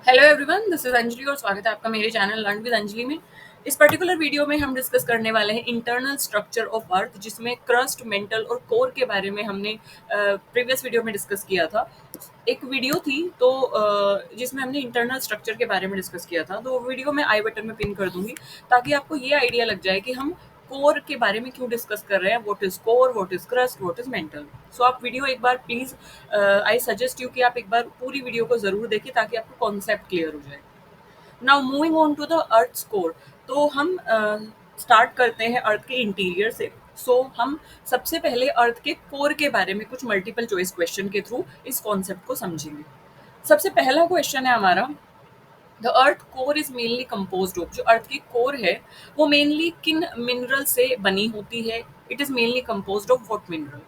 Hello everyone, this is Anjali और स्वागत है आपका मेरे चैनल लर्न विद अंजलि में। इस पर्टिकुलर वीडियो में हम डिस्कस करने वाले हैं इंटरनल स्ट्रक्चर ऑफ अर्थ, जिसमें क्रस्ट, मेंटल और कोर के बारे में हमने प्रीवियस वीडियो में डिस्कस किया था। एक वीडियो थी तो जिसमें हमने इंटरनल स्ट्रक्चर के बारे में डिस्कस किया था, तो वो वीडियो मैं आई बटन में पिन कर दूंगी ताकि आपको ये आइडिया लग जाए कि हम कोर के बारे में क्यों डिस्कस कर रहे हैं। What is core, what is crust, what is mantle. So आप वीडियो एक बार प्लीज, आई सजेस्ट यू कि आप एक बार पूरी वीडियो को जरूर देखिए ताकि आपको कॉन्सेप्ट क्लियर हो जाए। Now moving on to the earth core. तो हम स्टार्ट करते हैं अर्थ के इंटीरियर से। हम सबसे पहले अर्थ के कोर के बारे में कुछ मल्टीपल चॉइस क्वेश्चन के थ्रू इस कॉन्सेप्ट को समझेंगे। सबसे पहला क्वेश्चन है हमारा, the earth core is mainly composed of. जो अर्थ की कोर है वो मेनली किन मिनरल से बनी होती है? It is mainly composed of what mineral?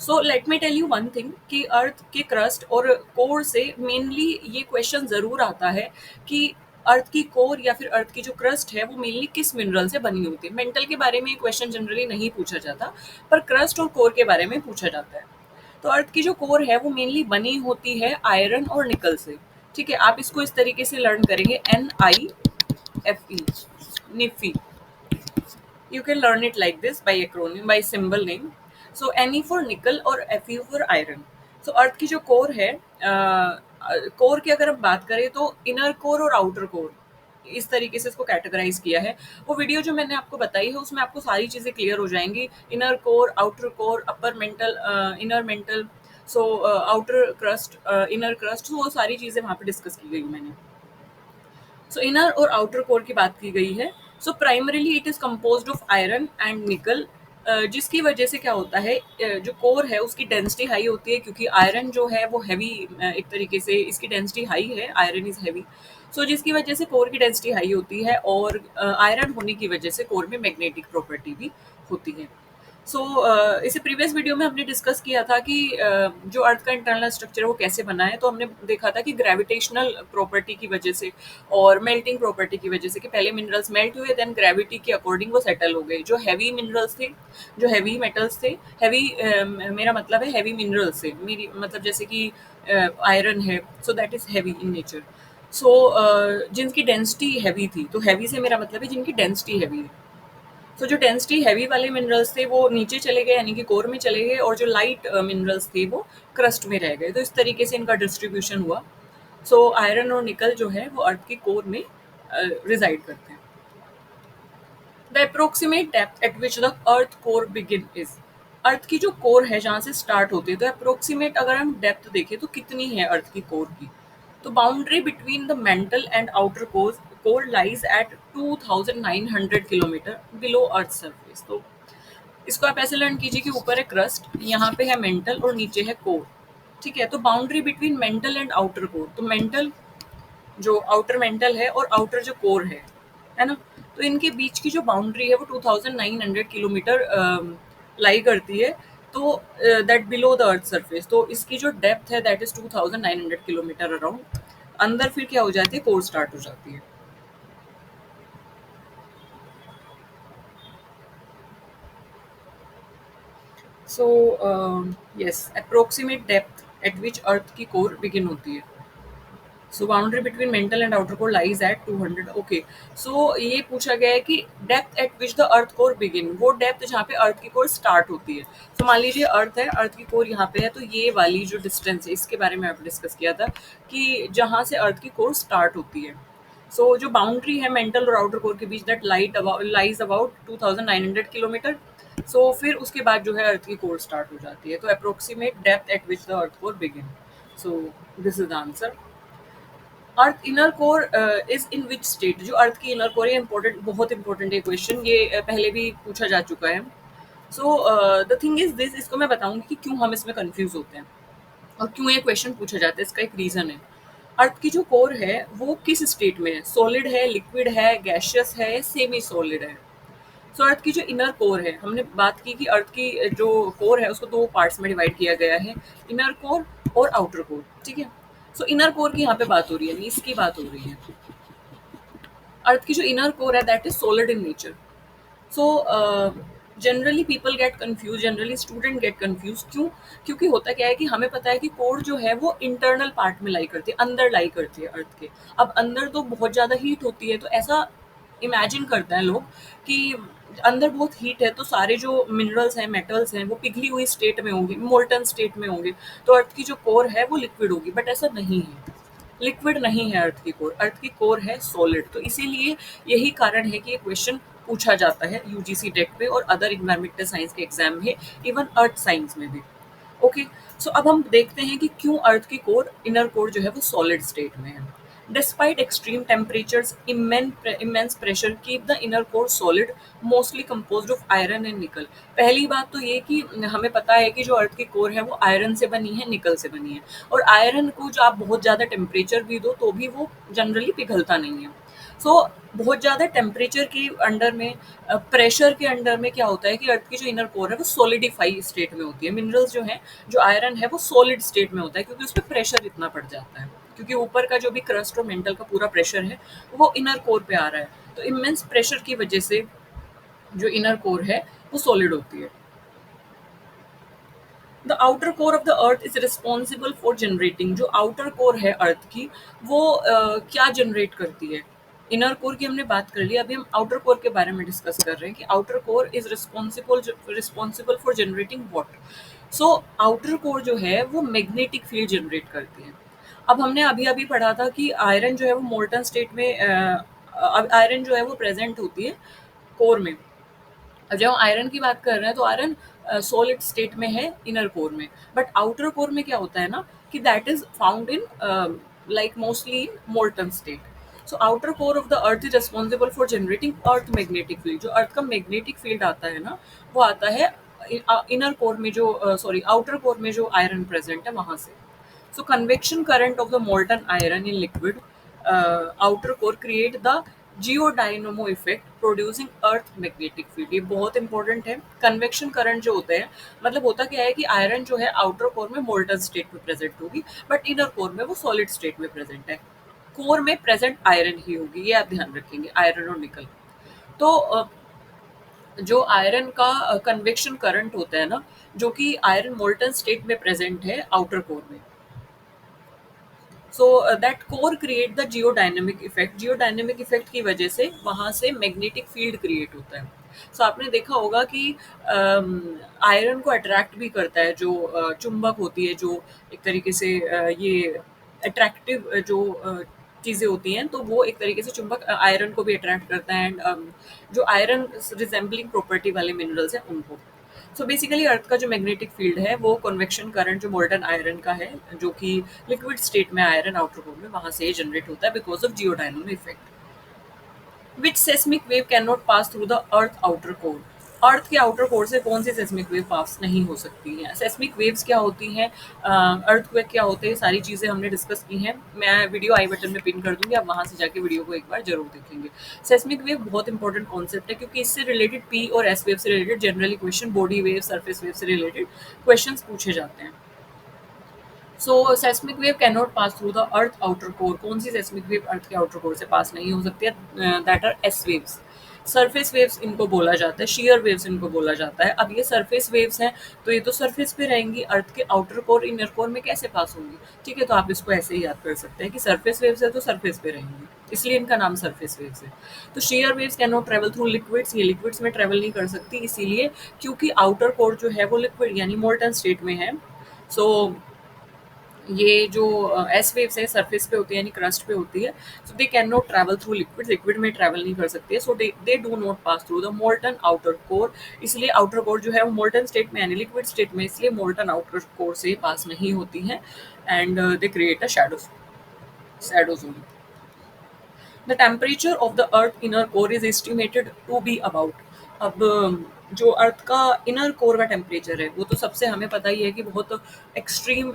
So let me tell you one thing कि अर्थ के क्रस्ट और कोर से मेनली ये क्वेश्चन जरूर आता है कि अर्थ की कोर या फिर अर्थ की जो क्रस्ट है वो मेनली किस मिनरल से बनी होती है। मेंटल के बारे में ये क्वेश्चन जनरली नहीं पूछा जाता, पर क्रस्ट और कोर के बारे में पूछा जाता है। तो अर्थ की जो कोर है वो मेनली बनी होती है आयरन और निकल से। ठीक है, आप इसको इस तरीके से लर्न करेंगे, NiFe, निफी। You can learn it like this by acronym, by symbol name. So Ne for nickel और Fe for iron. So अर्थ की जो कोर है, कोर की अगर हम बात करें तो इनर कोर और आउटर कोर, इस तरीके से इसको कैटेगराइज किया है। वो वीडियो जो मैंने आपको बताई है उसमें आपको सारी चीजें क्लियर हो जाएंगी। Inner core, outer core, upper mantle, inner mantle, so outer crust, inner crust, वो सारी चीजें वहां पे डिस्कस की गई मैंने। सो इनर और आउटर कोर की बात की गई है। So primarily it is composed of iron and nickel, जिसकी वजह से क्या होता है, जो कोर है उसकी डेंसिटी हाई होती है, क्योंकि आयरन जो है वो हैवी, एक तरीके से इसकी डेंसिटी हाई है, आयरन इज हैवी। सो जिसकी वजह से कोर की डेंसिटी हाई होती है, और आयरन होने की वजह से कोर में मैग्नेटिक प्रॉपर्टी भी होती है। इसे प्रीवियस वीडियो में हमने डिस्कस किया था कि जो अर्थ का इंटरनल स्ट्रक्चर है वो कैसे बना है। तो हमने देखा था कि ग्रेविटेशनल प्रॉपर्टी की वजह से और मेल्टिंग प्रॉपर्टी की वजह से, कि पहले मिनरल्स मेल्ट हुए, देन ग्रेविटी के अकॉर्डिंग वो सेटल हो गए। जो हैवी मिनरल्स थे, जो हैवी मेटल्स थे, हैवी, मेरा मतलब है हैवी मिनरल्स से, मेरी मतलब जैसे कि आयरन है, so that is heavy in nature. जिनकी डेंसिटी हैवी थी, तो हैवी से मेरा मतलब है जिनकी डेंसिटी हैवी है। जो डेंसिटी हैवी वाले मिनरल्स थे वो नीचे चले गए, यानी कि कोर में चले गए, और जो लाइट मिनरल्स थे वो क्रस्ट में रह गए। तो इस तरीके से इनका डिस्ट्रीब्यूशन हुआ। आयरन और निकल जो है वो अर्थ की कोर में रिजाइड करते हैं। The approximate depth at which the earth core begin is. Earth की जो कोर है जहाँ से स्टार्ट होती है, तो अप्रोक्सीमेट अगर हम डेप्थ देखें तो कितनी है अर्थ की कोर की? तो boundary between the mental and outer core lies eight 2900 kilometre below earth surface. तो इसको आप ऐसे लर्न कीजिए कि ऊपर है क्रस्ट, यहाँ पे है मेंटल और नीचे है कोर। ठीक है, तो boundary between mantle and outer core, तो मेंटल, जो आउटर मेंटल है और आउटर जो कोर है ना, तो इनके बीच की जो बाउंड्री है वो 2900 किलोमीटर लाई करती है। तो that below the earth surface, तो इसकी जो डेप्थ है दैट इज 2900 किलोमीटर अराउंड। अंदर फिर क्या हो जाती है, कोर स्टार्ट हो जाती है। So yes, approximate depth at which earth की कोर बिगिन होती है। So boundary between mantle and outer core lies at 200। Okay, so ये पूछा गया है कि depth at which the earth core begin, वो डेप्थ जहाँ पे अर्थ की कोर स्टार्ट होती है। तो मान लीजिए अर्थ है, अर्थ की कोर यहाँ पे है, तो ये वाली जो डिस्टेंस है इसके बारे में आपने डिस्कस किया था कि जहाँ से अर्थ की कोर स्टार्ट होती है। जो बाउंड्री है मेंटल और आउटर कोर के बीच, दैट लाइज अबाउट 2900 किलोमीटर। फिर उसके बाद जो है अर्थ की कोर स्टार्ट हो जाती है। तो approximate depth at which the earth core begin. So this is the answer. Earth inner core is in which state. जो अर्थ की इनर कोर है, इंपॉर्टेंट, बहुत इंपॉर्टेंट है क्वेश्चन, ये पहले भी पूछा जा चुका है। द थिंग इज दिस, इसको मैं बताऊंगी कि क्यों हम इसमें कंफ्यूज होते हैं और क्यों ये क्वेश्चन पूछा जाता है। इसका एक रीजन है। अर्थ की जो कोर है वो किस स्टेट में है? सॉलिड है, लिक्विड है, गैशियस है, सेमी सॉलिड है। अर्थ की जो इनर कोर है, हमने बात की कि अर्थ की जो कोर है उसको दो पार्ट्स में डिवाइड किया गया है, इनर कोर और आउटर कोर। ठीक है, इनर कोर की यहाँ पे बात हो रही है, इसकी बात हो रही है। अर्थ की जो इनर कोर है that is solid in nature. So generally people get confuse, generally student get confuse, क्यों? क्योंकि होता क्या है कि हमें पता है कि कोर जो है वो इंटरनल पार्ट में लाई करती है, अंदर लाई करती है अर्थ के। अब अंदर तो बहुत ज़्यादा हीट होती है, तो ऐसा इमेजिन करते हैं लोग कि अंदर बहुत हीट है तो सारे जो मिनरल्स हैं, मेटल्स हैं, वो पिघली हुई स्टेट में होंगे, मोल्टन स्टेट में होंगे, तो अर्थ की जो कोर है वो लिक्विड होगी, बट ऐसा नहीं है। लिक्विड नहीं है अर्थ की कोर, अर्थ की कोर है सॉलिड। तो इसीलिए यही कारण है कि ये क्वेश्चन पूछा जाता है यूजीसी टेट पे और अदर इन्वायरमेंटल साइंस के एग्जाम में, इवन अर्थ साइंस में भी। ओके, सो अब हम देखते हैं कि क्यों अर्थ की कोर, इनर कोर जो है वो सॉलिड स्टेट में है। Despite extreme temperatures, immense pressure keep the inner core solid, mostly composed of iron and nickel. पहली बात तो ये कि हमें पता है कि जो अर्थ की कोर है वो आयरन से बनी है, निकल से बनी है, और आयरन को जो आप बहुत ज़्यादा टेम्परेचर भी दो तो भी वो जनरली पिघलता नहीं है। सो बहुत ज़्यादा टेम्परेचर के अंडर में, प्रेशर के अंडर में क्या होता है कि अर्थ की जो इनर कोर है वो सॉलिडिफाई स्टेट में होती है। मिनरल्स जो हैं, जो आयरन है वो सॉलिड स्टेट में होता है, क्योंकि उसमें प्रेशर इतना पड़ जाता है, क्योंकि ऊपर का जो भी क्रस्ट और मेंटल का पूरा प्रेशर है वो इनर कोर पे आ रहा है। तो इमेंस प्रेशर की वजह से जो इनर कोर है वो सॉलिड होती है। The outer core of the earth is responsible for generating, जो आउटर कोर है अर्थ की वो क्या जनरेट करती है? इनर कोर की हमने बात कर ली, अभी हम आउटर कोर के बारे में डिस्कस कर रहे हैं कि outer core is responsible for generating what. So outer core जो है वो मैग्नेटिक फील्ड जनरेट करती है। अब हमने अभी अभी पढ़ा था कि आयरन जो है वो मोल्टन स्टेट में, आयरन जो है वो प्रेजेंट होती है कोर में। अब जब हम आयरन की बात कर रहे हैं तो आयरन सॉलिड स्टेट में है इनर कोर में, बट आउटर कोर में क्या होता है ना कि that is found in like mostly in molten state. So outer core of the earth is responsible for generating earth magnetic field. जो अर्थ का मैग्नेटिक फील्ड आता है ना, वो आता है इनर कोर में, जो सॉरी आउटर कोर में जो आयरन प्रेजेंट है वहां से। So convection current of the molten iron in liquid outer core create the geodynamo effect producing earth magnetic field. ये बहुत इंपॉर्टेंट है। कन्वेक्शन करंट जो होते हैं, मतलब होता क्या है कि आयरन जो है आउटर कोर में मोल्टन स्टेट में प्रेजेंट होगी, बट इनर कोर में वो सॉलिड स्टेट में प्रेजेंट है। कोर में प्रेजेंट आयरन ही होगी, ये आप ध्यान रखेंगे, आयरन और निकल। तो जो आयरन का कन्वेक्शन करंट होता है ना, जो कि आयरन मोल्टन स्टेट में प्रेजेंट है आउटर कोर में, so that core create the geodynamic effect. Geodynamic effect की वजह से वहां से मैग्नेटिक फील्ड क्रिएट होता है। सो आपने देखा होगा कि आयरन को अट्रैक्ट भी करता है जो चुंबक होती है, जो एक तरीके से ये अट्रैक्टिव जो चीज़ें होती हैं, तो वो एक तरीके से चुंबक आयरन को भी अट्रैक्ट करता है, एंड जो आयरन रिजेंबलिंग प्रॉपर्टी वाले मिनरल्स हैं उनको। सो बेसिकली अर्थ का जो मैग्नेटिक फील्ड है वो कन्वेक्शन करंट जो मोल्टन आयरन का है, जो कि लिक्विड स्टेट में आयरन आउटर कोर में, वहां से जनरेट होता है because of geodynamo effect. Which seismic wave can not pass through the earth outer core. Earth के आउटर कोर से कौन सी सेस्मिक वेव पास नहीं हो सकती हैं? सेस्मिक वेव्स क्या होती हैं, अर्थक्वेक क्या होते हैं, सारी चीज़ें हमने डिस्कस की हैं। मैं वीडियो आई बटन में पिन कर दूंगी, आप वहां से जाके वीडियो को एक बार जरूर देखेंगे। सेस्मिक वेव बहुत इंपॉर्टेंट कॉन्सेप्ट है, क्योंकि इससे रिलेटेड पी और एस वेव से related generally question, body wave, surface wave से रिलेटेड क्वेश्चन पूछे जाते हैं। So seismic wave can not pass through the earth outer core. कौन सी सेस्मिक वेव अर्थ के आउटर कोर से पास नहीं हो सकती है? That R S waves. Surface waves इनको बोला जाता है, शियर वेव्स इनको बोला जाता है। अब ये सरफेस वेव्स हैं तो ये तो सरफेस पे रहेंगी, अर्थ के आउटर कोर, इनर कोर में कैसे पास होंगी? ठीक है, तो आप इसको ऐसे ही याद कर सकते हैं कि सरफेस वेव्स है तो सरफेस पे रहेंगी, इसलिए इनका नाम सरफेस वेव्स है। तो shear waves can not travel through liquids, ये लिक्विड्स में ट्रेवल नहीं कर सकती, इसीलिए क्योंकि आउटर कोर जो है वो लिक्विड यानी मोल्टन स्टेट में है। सो ये जो एस वेव्स है सरफेस पे होती है यानी क्रस्ट पे होती है, so they can not travel through liquid, liquid में ट्रैवल नहीं कर सकती है, so they do not pass through the molten outer core. इसलिए आउटर कोर जो है वो मोल्टन स्टेट में यानी लिक्विड स्टेट में, इसलिए मोल्टन आउटर कोर से पास नहीं होती है, and they create a shadow zone. The temperature of the earth inner core is estimated to be about. अब जो अर्थ का इनर कोर का टेम्परेचर है वो तो सबसे हमें पता ही है कि बहुत एक्सट्रीम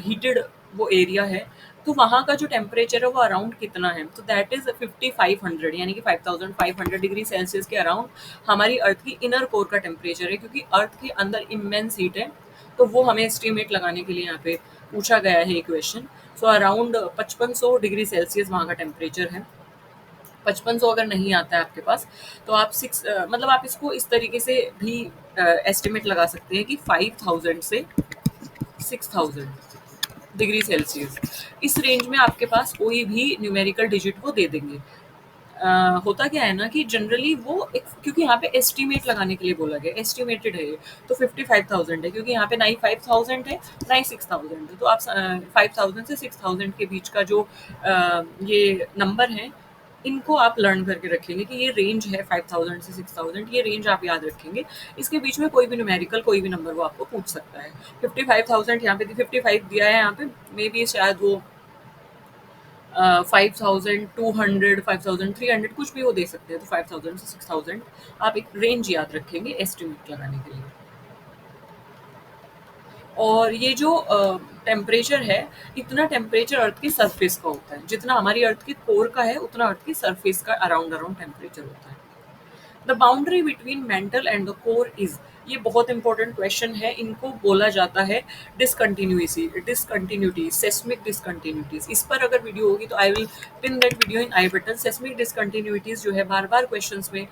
हीटेड वो एरिया है, तो वहाँ का जो टेम्परेचर है वो अराउंड कितना है? तो दैट इज 5500 यानी कि 5500 डिग्री सेल्सियस के अराउंड हमारी अर्थ की इनर कोर का टेम्परेचर है, क्योंकि अर्थ के अंदर इमेंस हीट है, तो वो हमें एस्टिमेट लगाने के लिए यहाँ पे पूछा गया है question. So around 5500 degree Celsius वहाँ का टेम्परेचर है। 5500 अगर नहीं आता है आपके पास, तो आप मतलब आप इसको इस तरीके से भी एस्टिमेट लगा सकते हैं कि 5000 से 6000 डिग्री सेल्सियस, इस रेंज में आपके पास कोई भी न्यूमेरिकल डिजिट वो दे देंगे। होता क्या है ना कि जनरली वो एक, क्योंकि यहाँ पे एस्टिमेट लगाने के लिए बोला गया, एस्टिमेटेड है ये, तो 55,000 है, क्योंकि यहाँ पे ना ही 5000 है ना ही 6000 है, तो आप 5000 से 6000 के बीच का जो ये नंबर है, इनको आप लर्न करके रखेंगे कि ये रेंज है 5000 से 6000, ये रेंज आप याद रखेंगे। इसके बीच में कोई भी न्यूमेरिकल कोई भी नंबर वो आपको पूछ सकता है। 55,000 यहाँ पे 55 दिया है, यहाँ पे मे बी शायद वो 5200 5300 कुछ भी वो दे सकते हैं, तो 5000 से 6000 आप एक रेंज याद रखेंगे एस्टिमेट लगाने के लिए। और ये जो टेम्परेचर है, इतना टेम्परेचर अर्थ की सरफेस का होता है, जितना हमारी अर्थ की कोर का है उतना अर्थ की सरफेस का अराउंड अराउंड टेम्परेचर होता है। The boundary between mantle and the core is, ये बहुत इंपॉर्टेंट क्वेश्चन है, इनको बोला जाता है डिसकंटिन्यूटी, सेस्मिक डिसकंटिन्यूटीज। इस पर अगर वीडियो होगी तो I will pin that video in I button. Seismic discontinuities जो है बार बार क्वेश्चंस में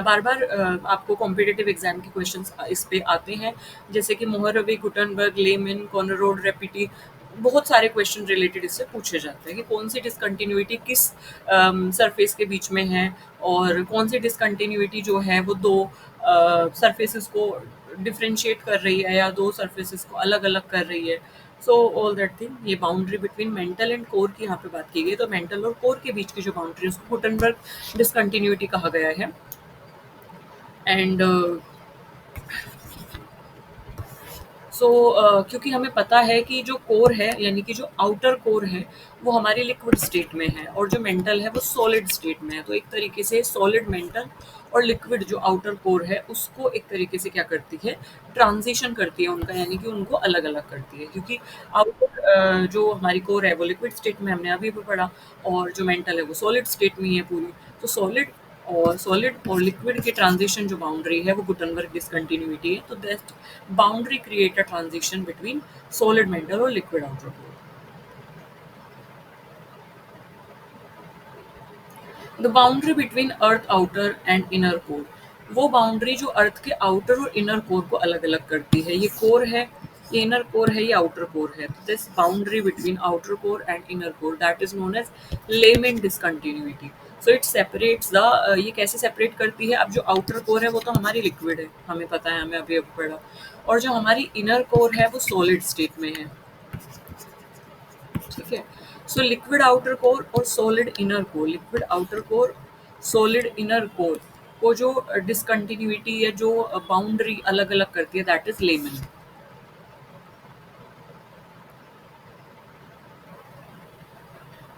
बार बार आपको कॉम्पिटेटिव एग्जाम के क्वेश्चंस इस पे आते हैं, जैसे कि मोहरवी, गुटनबर्ग, लेमिन, कॉनरोड, रेपिटी, बहुत सारे क्वेश्चन रिलेटेड इससे पूछे जाते हैं कि कौन सी डिसकंटिन्यूटी किस सरफेस के बीच में है, और कौन सी डिसकंटिन्यूटी जो है वो दो सरफेसेस को डिफरेंशिएट कर रही है या दो सरफेसेस को अलग अलग कर रही है। सो ऑल दैट थिंग, ये boundary between mantle and core की यहाँ पे बात की गई, तो मेंटल और कोर के बीच की जो बाउंड्री है उसको गुटनबर्ग डिसकंटिन्यूटी कहा गया है। एंड क्योंकि हमें पता है कि जो कोर है, यानी कि जो आउटर कोर है, वो हमारी लिक्विड स्टेट में है, और जो मेंटल है वो सॉलिड स्टेट में है। तो एक तरीके से सॉलिड मेंटल और लिक्विड जो आउटर कोर है उसको एक तरीके से क्या करती है, ट्रांजिशन करती है उनका, यानी कि उनको अलग अलग करती है, क्योंकि आउटर जो हमारी कोर है वो लिक्विड स्टेट में, हमने अभी भी पढ़ा, और जो मेंटल है वो सॉलिड स्टेट में ही है पूरी। तो सॉलिड और लिक्विड की ट्रांजिशन जो बाउंड्री है वो गुटनबर्ग डिसकंटिन्यूटी है। तो that boundary create a transition between solid mantle और liquid outer core. The boundary between earth outer and inner core, वो बाउंड्री जो अर्थ के आउटर और इनर कोर को अलग अलग करती है। ये कोर है, ये इनर कोर है, ये आउटर कोर है। This boundary between outer core and inner core that is known as Lehmann discontinuity. So it separates the, ये कैसे सेपरेट करती है, अब जो आउटर कोर है वो तो हमारी लिक्विड है, हमें पता है, हमें अभी अभी पढ़ा, और जो हमारी इनर कोर है वो सॉलिड स्टेट में है। ठीक है, सो लिक्विड आउटर कोर और solid inner core, liquid outer core, solid inner core को जो डिसकंटिन्यूटी या जो बाउंड्री अलग अलग करती है that is lemon.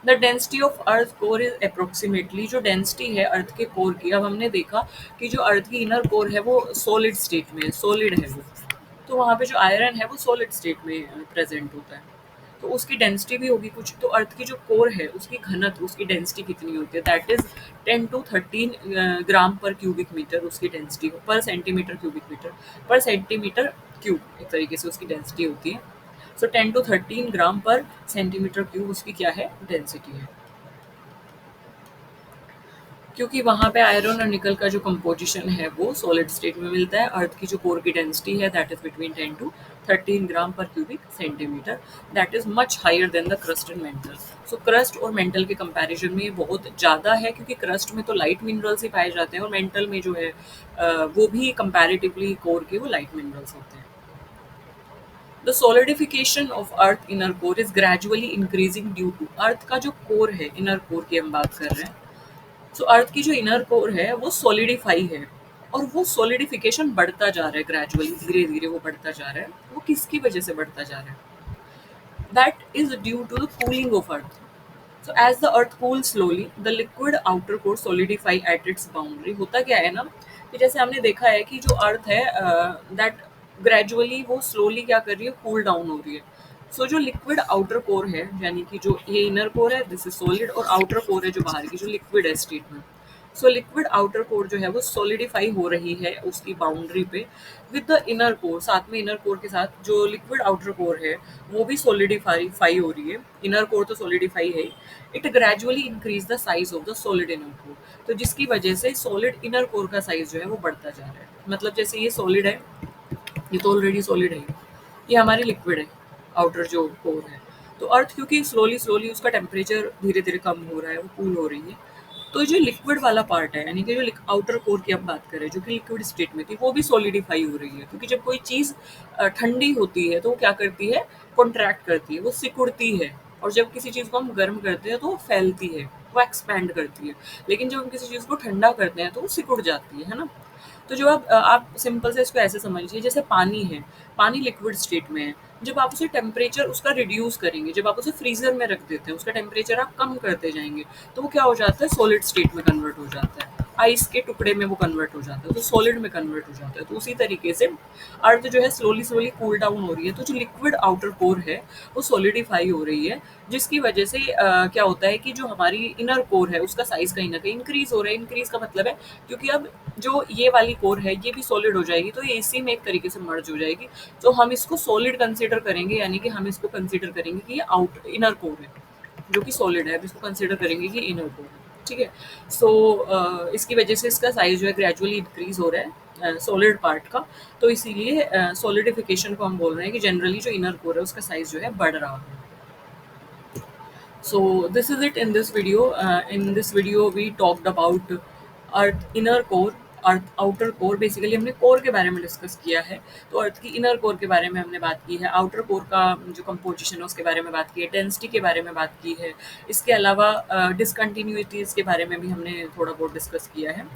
The density of earth core is approximately, जो डेंसिटी है अर्थ के कोर की, अब हमने देखा कि जो अर्थ की इनर कोर है वो सॉलिड स्टेट में है, सॉलिड है वो, तो वहाँ पे जो आयरन है वो सॉलिड स्टेट में प्रेजेंट होता है, तो उसकी डेंसिटी भी होगी कुछ। तो अर्थ की जो कोर है उसकी घनत्व, उसकी डेंसिटी कितनी होती है, दैट इज 10 to 13 ग्राम पर क्यूबिक मीटर, उसकी डेंसिटी पर सेंटीमीटर क्यूबिक मीटर पर सेंटीमीटर क्यूब, एक तरीके से उसकी डेंसिटी होती है। सो 10 to 13 ग्राम पर सेंटीमीटर क्यूब उसकी क्या है, डेंसिटी है। क्योंकि वहाँ पे आयरन और निकल का जो कंपोजिशन है वो सॉलिड स्टेट में मिलता है। अर्थ की जो कोर की डेंसिटी है that is between 10 to 13 gram पर cubic centimetre, that is much higher than the crust and mantle. So crust और मेंटल के कंपैरिजन में ये बहुत ज़्यादा है, क्योंकि क्रस्ट में तो लाइट मिनरल्स ही पाए जाते हैं, और मेंटल में जो है वो भी कंपैरेटिवली कोर के वो लाइट मिनरल्स होते हैं। The solidification of earth inner core is gradually increasing due to, earth का जो कोर है, इनर कोर की हम बात कर रहे हैं, सो अर्थ की जो इनर कोर है वो सॉलिडिफाई है, और वो सॉलिडिफिकेशन बढ़ता जा रहा है ग्रेजुअली, धीरे धीरे वो बढ़ता जा रहा है। वो किसकी वजह से बढ़ता जा रहा है, that is due to the cooling of earth. So as the earth cool slowly the liquid outer core solidify at its boundary. होता क्या है ना कि जैसे हमने देखा है कि जो अर्थ है दैट ग्रेजुअली वो स्लोली क्या कर रही है, कूल डाउन हो रही है। सो जो लिक्विड आउटर कोर है, यानी कि जो ये इनर कोर है दिस इज सॉलिड, और आउटर कोर है जो बाहर की जो लिक्विड है स्टेट में, सो लिक्विड आउटर कोर जो है वो सॉलिडिफाई हो रही है उसकी बाउंड्री पे विद द इनर कोर, साथ में इनर कोर के साथ जो लिक्विड आउटर कोर है वो भी सॉलिडिफाई हो रही है। इनर कोर तो सॉलिडिफाई है। It gradually increase the size of the solid inner core, तो जिसकी वजह से सॉलिड इनर कोर का साइज जो है वो बढ़ता जा रहा है। मतलब जैसे ये सॉलिड है, ये तो ऑलरेडी सॉलिड है, ये हमारी लिक्विड है आउटर जो कोर है। तो अर्थ क्योंकि स्लोली स्लोली उसका टेम्परेचर धीरे धीरे कम हो रहा है, वो कूल हो रही है, तो जो लिक्विड वाला पार्ट है यानी कि जो आउटर कोर की हम बात करें जो कि लिक्विड स्टेट में थी वो भी सॉलिडिफाई हो रही है। क्योंकि जब कोई चीज़ ठंडी होती है तो वो क्या करती है, कॉन्ट्रैक्ट करती है, वो सिकुड़ती है। और जब किसी चीज़ को हम गर्म करते हैं तो वो फैलती है, वो एक्सपैंड करती है। लेकिन जब हम किसी चीज़ को ठंडा करते हैं तो वो सिकुड़ जाती है ना। तो जो आप सिंपल से इसको ऐसे समझिए, जैसे पानी है, पानी लिक्विड स्टेट में है। जब आप उसे टेम्परेचर उसका रिड्यूस करेंगे, जब आप उसे फ्रीजर में रख देते हैं, उसका टेम्परेचर आप कम करते जाएंगे, तो वो क्या हो जाता है, सॉलिड स्टेट में कन्वर्ट हो जाता है, आइस के टुकड़े में वो कन्वर्ट हो जाता है, तो सॉलिड में कन्वर्ट हो जाता है। तो उसी तरीके से अर्थ जो है स्लोली स्लोली कूल डाउन हो रही है, तो जो लिक्विड आउटर कोर है वो सॉलिडिफाई हो रही है, जिसकी वजह से क्या होता है कि जो हमारी इनर कोर है उसका साइज कहीं ना कहीं इंक्रीज हो रहा है। इंक्रीज का मतलब है क्योंकि अब जो ये वाली कोर है ये भी सॉलिड हो जाएगी, तो ये इसी में एक तरीके से मर्ज हो जाएगी। तो हम इसको सॉलिड कंसीडर करेंगे, यानी कि हम इसको कंसीडर करेंगे कि ये आउट इनर कोर है जो कि सॉलिड है, अब इसको कंसीडर करेंगे कि इनर कोर है। ठीक है। सो इसकी वजह से इसका साइज जो है ग्रेजुअली इंक्रीज हो रहा है सॉलिड पार्ट का। तो इसीलिए सॉलिडिफिकेशन को हम बोल रहे हैं कि जनरली जो इनर कोर है उसका साइज जो है बढ़ रहा है। So this is it in this video. In this video, we talked about Earth inner core, earth outer core. Basically हमने कोर के बारे में डिस्कस किया है, तो अर्थ की इनर कोर के बारे में हमने बात की है, आउटर कोर का जो कंपोजिशन है उसके बारे में बात की है, डेंसिटी के बारे में बात की है। इसके अलावा डिसकंटिन्यूटीज़ के बारे में भी हमने थोड़ा बहुत डिस्कस किया है।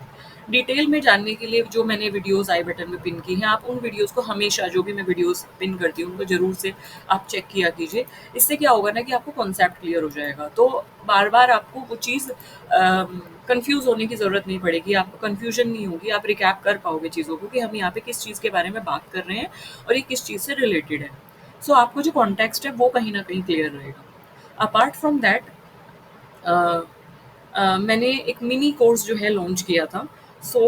डिटेल में जानने के लिए जो मैंने वीडियोस आई बटन में पिन की हैं, आप उन वीडियोस को हमेशा, जो भी मैं वीडियोस पिन करती हूँ उनको ज़रूर से आप चेक किया कीजिए। इससे क्या होगा ना कि आपको कॉन्सेप्ट क्लियर हो जाएगा, तो बार बार आपको वो चीज़ कंफ्यूज होने की ज़रूरत नहीं पड़ेगी, आपको कन्फ्यूजन नहीं होगी, आप रिकैप कर पाओगे चीज़ों को कि हम यहाँ पे किस चीज़ के बारे में बात कर रहे हैं और ये किस चीज़ से रिलेटेड है। सो आपको जो कॉन्टेक्स्ट है वो कहीं ना कहीं क्लियर रहेगा। अपार्ट फ्रॉम दैट मैंने एक मिनी कोर्स जो है लॉन्च किया था। सो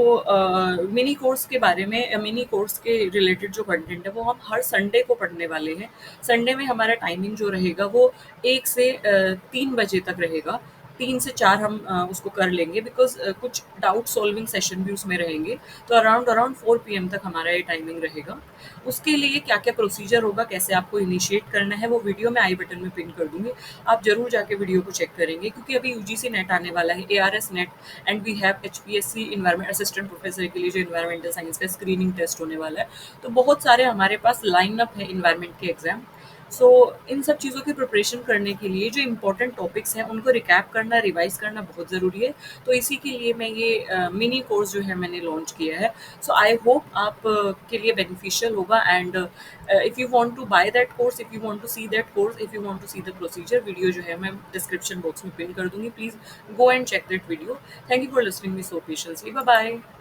मिनी कोर्स के बारे में, मिनी कोर्स के रिलेटेड जो कंटेंट है वो हम हर संडे को पढ़ने वाले हैं। संडे में हमारा टाइमिंग जो रहेगा वो 1 से 3 बजे तक रहेगा। 3 से 4 हम उसको कर लेंगे, बिकॉज़ कुछ डाउट सॉल्विंग सेशन भी उसमें रहेंगे। तो अराउंड अराउंड 4 पीएम तक हमारा ये टाइमिंग रहेगा। उसके लिए क्या-क्या प्रोसीजर होगा, कैसे आपको इनिशिएट करना है, वो वीडियो मैं आई बटन में पिन कर दूँगी। आप ज़रूर जाके वीडियो को चेक करेंगे, क्योंकि अभी यूजीसी नेट आने वाला है, ARS NET, and we have HPSC environment assistant professor के लिए जो एनवायरमेंटल साइंस का स्क्रीनिंग टेस्ट होने वाला है। तो बहुत सारे हमारे पास लाइन अप है एनवायरनमेंट के एग्जाम। सो इन सब चीज़ों की प्रिपरेशन करने के लिए जो इम्पोर्टेंट टॉपिक्स हैं उनको रिकैप करना, रिवाइज करना बहुत ज़रूरी है। तो इसी के लिए मैं ये मिनी कोर्स जो है मैंने लॉन्च किया है। सो आई होप आप के लिए बेनिफिशियल होगा। And if you want to buy that course, if you want to see that course, if you want to see the procedure, video जो है मैं डिस्क्रिप्शन बॉक्स में पिन कर दूँगी। Please go and check that video. Thank you for listening me so patiently. Bye bye.